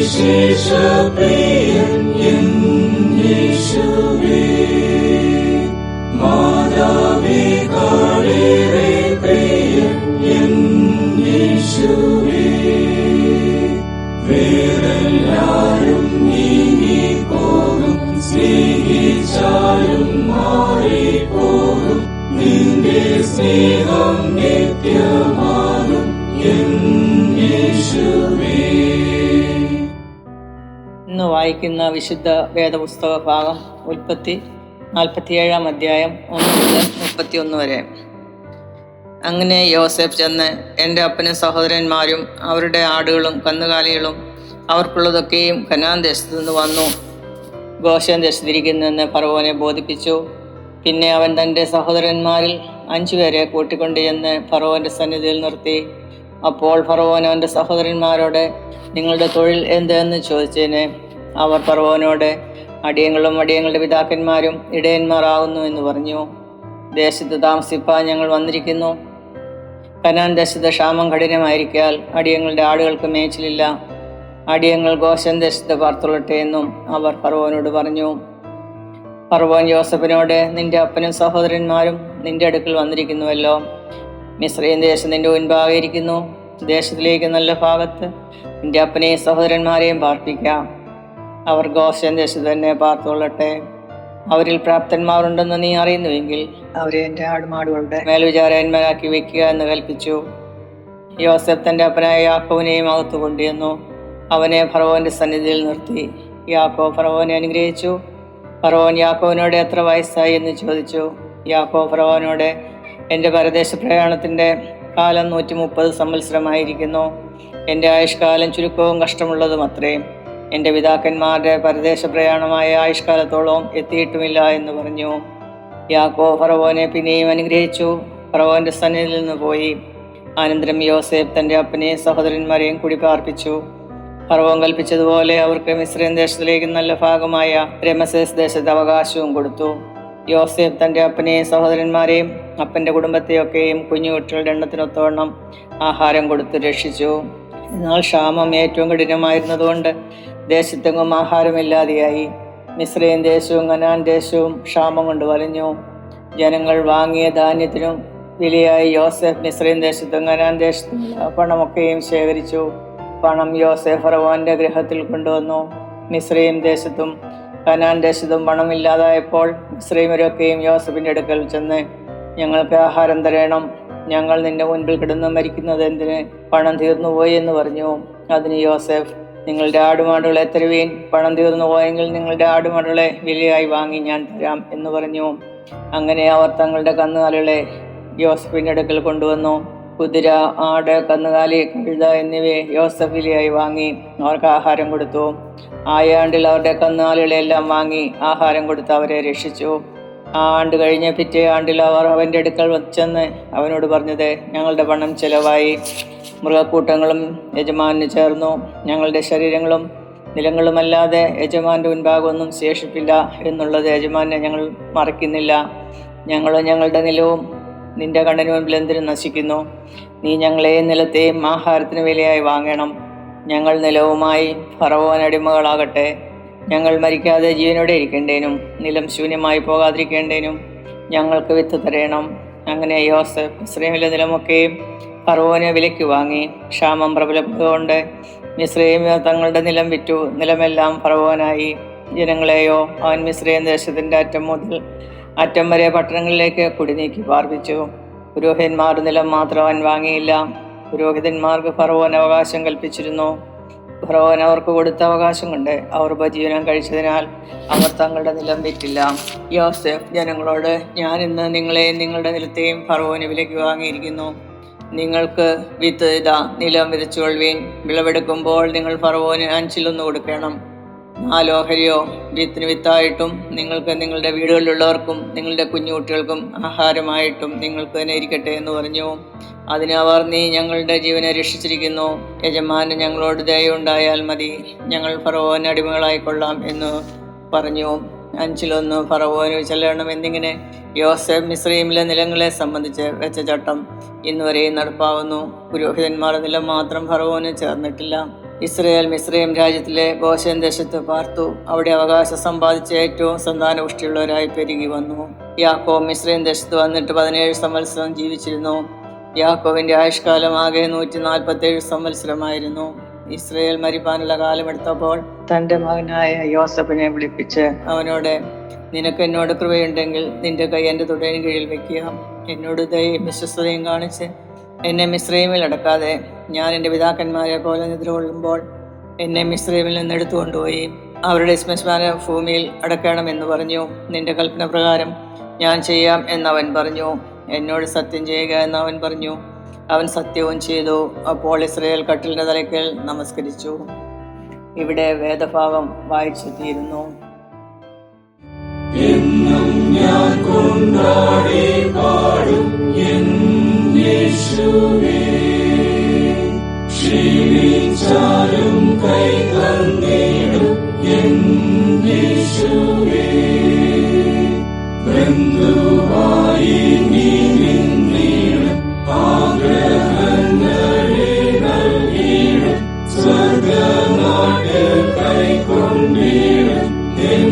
വിശേഷപ്രിയൻ N യേശുവേ, മാതാപിതാക്കളേറെ പ്രിയൻ N യേശുവേ, വേറെല്ലാരും നീങ്ങിപ്പോകും, സ്നേഹിച്ചാലും മാറിപ്പോകും, നിന്റെ സ്നേഹം നിത്യമാകും എൻ യേശുവേ. ഇന്ന് വായിക്കുന്ന വിശുദ്ധ വേദപുസ്തക ഭാഗം ഉൽപ്പത്തി 47 അധ്യായം 1 മുതൽ 31 വരെ. അങ്ങനെ യോസേഫ് ചെന്ന് എൻ്റെ അപ്പനും സഹോദരന്മാരും അവരുടെ ആടുകളും കന്നുകാലികളും അവർക്കുള്ളതൊക്കെയും കനാൻ ദേശത്തു നിന്ന് വന്നു ഗോശെൻ ദേശത്തിരിക്കുന്നെന്ന് ഫറവോനെ ബോധിപ്പിച്ചു. പിന്നെ അവൻ തൻ്റെ സഹോദരന്മാരിൽ 5 പേരെ കൂട്ടിക്കൊണ്ട് ചെന്ന് ഫറവോൻ്റെ സന്നിധിയിൽ നിർത്തി. അപ്പോൾ ഫറവോൻ അവൻ്റെ സഹോദരന്മാരോട്, നിങ്ങളുടെ തൊഴിൽ എന്തെന്ന് ചോദിച്ചതിന് അവർ ഫറവോനോട്, അടിയങ്ങളും അടിയങ്ങളുടെ പിതാക്കന്മാരും ഇടയന്മാരാകുന്നു എന്ന് പറഞ്ഞു. ദേശത്ത് താമസിപ്പാൻ ഞങ്ങൾ വന്നിരിക്കുന്നു. കനാൻ ദേശത്ത് ക്ഷാമം കഠിനമായിരിക്കാൽ അടിയങ്ങളുടെ ആടുകൾക്ക് മേച്ചിലില്ല. അടിയങ്ങൾ ഗോശെൻ ദേശത്ത് പാർത്തുള്ളട്ടെ എന്നും അവർ ഫറവോനോട് പറഞ്ഞു. ഫറവോൻ യോസഫിനോട്, നിന്റെ അപ്പനും സഹോദരന്മാരും നിന്റെ അടുക്കൽ വന്നിരിക്കുന്നുവല്ലോ. മിസ്രയീം ദേശം നിന്റെ മുൻപാകെ ഇരിക്കുന്നു. ദേശത്തിലേക്ക് നല്ല ഭാഗത്ത് നിന്റെ അപ്പനെയും സഹോദരന്മാരെയും പാർപ്പിക്കാം. അവർ ഗോശെൻ ദേശത്ത് തന്നെ പാർത്തുകൊള്ളട്ടെ. അവരിൽ പ്രാപ്തന്മാരുണ്ടെന്ന് നീ അറിയുന്നുവെങ്കിൽ അവരെ എൻ്റെ ആടുമാടുകളുടെ മേൽവിചാരന്മാരാക്കി വെക്കുക എന്ന് കൽപ്പിച്ചു. യോസഫ് തൻ്റെ അപ്പനായ യാക്കോബിനെയും അകത്തു കൊണ്ടുവന്നു. അവനെ ഫറവോന്റെ സന്നിധിയിൽ നിർത്തി. യാക്കോബ് ഫറവോനെ അനുഗ്രഹിച്ചു. ഫറവോൻ യാക്കോബിനോട് എത്ര വയസ്സായി എന്ന് ചോദിച്ചു. യാക്കോബ് ഫറവോനോട്, എൻ്റെ പരദേശ പ്രയാണത്തിൻ്റെ കാലം 130 സംവത്സരമായിരിക്കുന്നു. എൻ്റെ ആയുഷ്കാലം ചുരുക്കവും കഷ്ടമുള്ളതും അത്രേ. എൻ്റെ പിതാക്കന്മാരുടെ പരദേശ പ്രയാണമായ ആയുഷ്കാലത്തോളം എത്തിയിട്ടുമില്ല എന്ന് പറഞ്ഞു. യാക്കോബ് ഫറവോനെ പിന്നെയും അനുഗ്രഹിച്ചു. ഫറവോന്റെ സന്നിധിയിൽ നിന്ന് പോയി. അനന്തരം യോസേഫ് തൻ്റെ അപ്പനെയും സഹോദരന്മാരെയും കൂടി പാർപ്പിച്ചു. ഫറവോൻ കൽപ്പിച്ചതുപോലെ അവർക്ക് മിസ്രയീം ദേശത്തിലേക്ക് നല്ല ഭാഗമായ രമസേസ് ദേശത്ത് അവകാശവും കൊടുത്തു. യോസേഫ് തൻ്റെ അപ്പനെയും സഹോദരന്മാരെയും അപ്പൻ്റെ കുടുംബത്തെയൊക്കെയും കുഞ്ഞുകുട്ടികളുടെ എണ്ണത്തിനൊത്തവണ്ണം ആഹാരം കൊടുത്ത് രക്ഷിച്ചു. എന്നാൽ ക്ഷാമം ഏറ്റവും കഠിനമായിരുന്നതുകൊണ്ട് ദേശത്തെങ്ങും ആഹാരമില്ലാതെയായി. മിസ്രയീം ദേശവും കനാൻ ദേശവും ക്ഷാമം കൊണ്ട് വലഞ്ഞു. ജനങ്ങൾ വാങ്ങിയ ധാന്യത്തിനും വിലയായി യോസേഫ് മിസ്രയീം ദേശത്തും കനാൻ ദേശത്തും പണമൊക്കെയും ശേഖരിച്ചു. പണം യോസേഫ് ഫറവോന്റെ ഗൃഹത്തിൽ കൊണ്ടുവന്നു. മിസ്രയീം ദേശത്തും കനാൻ ദേശത്തും പണമില്ലാതായപ്പോൾ മിസ്രയീമരൊക്കെയും യോസഫിന്റെ അടുക്കൽ ചെന്ന്, ഞങ്ങൾക്ക് ആഹാരം തരണം, ഞങ്ങൾ നിന്റെ മുൻപിൽ കിടന്ന് മരിക്കുന്നത് എന്തിന്? പണം തീർന്നുപോയി എന്ന് പറഞ്ഞു. അതിന് യോസേഫ്, നിങ്ങളുടെ ആടുമാടുകളെ തരുവീൻ, പണം തീർന്നു പോയെങ്കിൽ നിങ്ങളുടെ ആടുമാടുകളെ വിലയായി വാങ്ങി ഞാൻ തരാം എന്ന് പറഞ്ഞു. അങ്ങനെ അവർ തങ്ങളുടെ കന്നുകാലികളെ യോസഫിന്റെ അടുക്കൽ കൊണ്ടുവന്നു. കുതിര, ആട്, കന്നുകാലി, കഴുത എന്നിവയെ യോസഫ് വിലയായി വാങ്ങി അവർക്ക് ആഹാരം കൊടുത്തു. ആണ്ടിൽ അവരുടെ കന്നുകാലികളെല്ലാം വാങ്ങി ആഹാരം കൊടുത്ത് അവരെ രക്ഷിച്ചു. ആ ആണ്ട് കഴിഞ്ഞ് പിറ്റേ ആണ്ടിൽ അവർ അവൻ്റെ അടുക്കൽ ചെന്ന് അവനോട് പറഞ്ഞത്, ഞങ്ങളുടെ പണം ചെലവായി, മൃഗക്കൂട്ടങ്ങളും യജമാനു ചേർന്നു, ഞങ്ങളുടെ ശരീരങ്ങളും നിലങ്ങളുമല്ലാതെ യജമാൻ്റെ മുൻപാകൊന്നും ശേഷിപ്പില്ല എന്നുള്ളത് യജമാനെ ഞങ്ങൾ മറക്കുന്നില്ല. ഞങ്ങളും ഞങ്ങളുടെ നിലവും നിന്റെ കണ്ണിന് മുൻപിൽ എന്തിനും നശിക്കുന്നു? നീ ഞങ്ങളെയും നിലത്തെയും ആഹാരത്തിന് വിലയായി വാങ്ങണം. ഞങ്ങൾ നിലവുമായി ഫറവോനടിമകളാകട്ടെ. ഞങ്ങൾ മരിക്കാതെ ജീവനോടെ ഇരിക്കേണ്ടേനും നിലം ശൂന്യമായി പോകാതിരിക്കേണ്ടേനും ഞങ്ങൾക്ക് വിത്ത് തരേണം. അങ്ങനെ യോസഫ് മിസ്രയീമിലെ നിലമൊക്കെയും ഫറവോനെ വിലയ്ക്ക് വാങ്ങി. ക്ഷാമം പ്രബലപ്പെട്ടതുകൊണ്ട് മിസ്രയീം തങ്ങളുടെ നിലം വിറ്റു. നിലമെല്ലാം ഫറവോനായി. ജനങ്ങളെയോ അവൻ മിസ്രയീം ദേശത്തിൻ്റെ അറ്റം മുതൽ അറ്റം വരെ പട്ടണങ്ങളിലേക്ക് കുടിനീക്കി പാർപ്പിച്ചു. പുരോഹിതന്മാർ നിലം മാത്രം അവൻ വാങ്ങിയില്ല. പുരോഹിതന്മാർക്ക് ഫറവോൻ അവകാശം കൽപ്പിച്ചിരുന്നു. ഫറവോൻ അവർക്ക് കൊടുത്ത അവകാശം കൊണ്ട് അവർ ഉപജീവനം കഴിച്ചതിനാൽ അവർ തങ്ങളുടെ നിലം വിറ്റില്ല. യോസേഫ് ജനങ്ങളോട്, ഞാൻ ഇന്ന് നിങ്ങളെയും നിങ്ങളുടെ നിലത്തെയും ഫറവോന് വിലയ്ക്ക് വാങ്ങിയിരിക്കുന്നു. നിങ്ങൾക്ക് വിത്ത് ഇതാ, നിലം വിതച്ചുകൊള്ളുവീൻ. വിളവെടുക്കുമ്പോൾ നിങ്ങൾ ഫറവോന് 5 കൊടുക്കണം. 4 ഓഹരിയോ വിത്തിന് വിത്തായിട്ടും നിങ്ങൾക്ക് നിങ്ങളുടെ വീടുകളിലുള്ളവർക്കും നിങ്ങളുടെ കുഞ്ഞുകുട്ടികൾക്കും ആഹാരമായിട്ടും നിങ്ങൾക്ക് തന്നെ ഇരിക്കട്ടെ എന്ന് പറഞ്ഞു. അതിന് അവർ, നീ ഞങ്ങളുടെ ജീവനെ രക്ഷിച്ചിരിക്കുന്നു, യജമാനൻ ഞങ്ങളോട് ദയയുണ്ടായാൽ മതി, ഞങ്ങൾ ഫറവോന് അടിമകളായിക്കൊള്ളാം എന്ന് പറഞ്ഞു. 5 ഫറവോന് ചെല്ലണം എന്നിങ്ങനെ യോസേഫ് മിസ്രയീമിലെ നിലങ്ങളെ സംബന്ധിച്ച് വെച്ച ചട്ടം ഇന്നുവരെയും നടപ്പാവുന്നു. പുരോഹിതന്മാരുടെ നിലം മാത്രം ഫറവോന് ചേർന്നിട്ടില്ല. ഇസ്രയേൽ മിസ്രൈം രാജ്യത്തിലെ ഗോശേൻ ദേശത്ത് പാർത്തു. അവിടെ അവകാശം സമ്പാദിച്ച ഏറ്റവും സന്താനപുഷ്ടിയുള്ളവരായി പെരുകി വന്നു. യാക്കോബ് മിസ്രൈം ദേശത്ത് വന്നിട്ട് 17 സംവത്സരം ജീവിച്ചിരുന്നു. യാക്കോബിന്റെ ആയുഷ്കാലം ആകെ 147 സംവത്സരമായിരുന്നു. ഇസ്രയേൽ മരിപ്പാനുള്ള കാലമെടുത്തപ്പോൾ തന്റെ മകനായ യോസഫിനെ വിളിപ്പിച്ച് അവനോട്, നിനക്ക് എന്നോട് കൃപയുണ്ടെങ്കിൽ നിന്റെ കൈ എൻ്റെ തുടയിന് കീഴിൽ വെക്കുക. എന്നോട് ദയയും വിശ്വസ്തയും കാണിച്ച് എന്നെ മിസ്രൈമിൽ അടക്കാതെ ഞാൻ എൻ്റെ പിതാക്കന്മാരെ പോലെ നിദ്രകൊള്ളുമ്പോൾ എന്നെ മിസ്രൈമിൽ നിന്ന് എടുത്തുകൊണ്ടുപോയി അവരുടെ ശ്മശാന ഭൂമിയിൽ അടക്കണമെന്ന് പറഞ്ഞു. നിന്റെ കൽപ്പന പ്രകാരം ഞാൻ ചെയ്യാം എന്നവൻ പറഞ്ഞു. എന്നോട് സത്യം ചെയ്യുക എന്ന് അവൻ പറഞ്ഞു. അവൻ സത്യവും ചെയ്തു. അപ്പോൾ ഇസ്രയേൽ കട്ടിലിന്റെ തലയ്ക്കൽ നമസ്കരിച്ചു. ഇവിടെ വേദഭാഗം വായിച്ചു തീരുന്നു. എന്നും ഞാൻ കൊണ്ടാടി പാടും എൻ യേശുവേ, ക്ഷീണിച്ചാലും കൈ തന്നിടും എൻ യേശുവേ. ബന്ധുവായി നീ നിന്നിടും, ആഗ്രഹങ്ങളെ നൽകിയിടും, സ്വർഗനാട്ടിൽ കൈക്കൊണ്ടിടും എൻ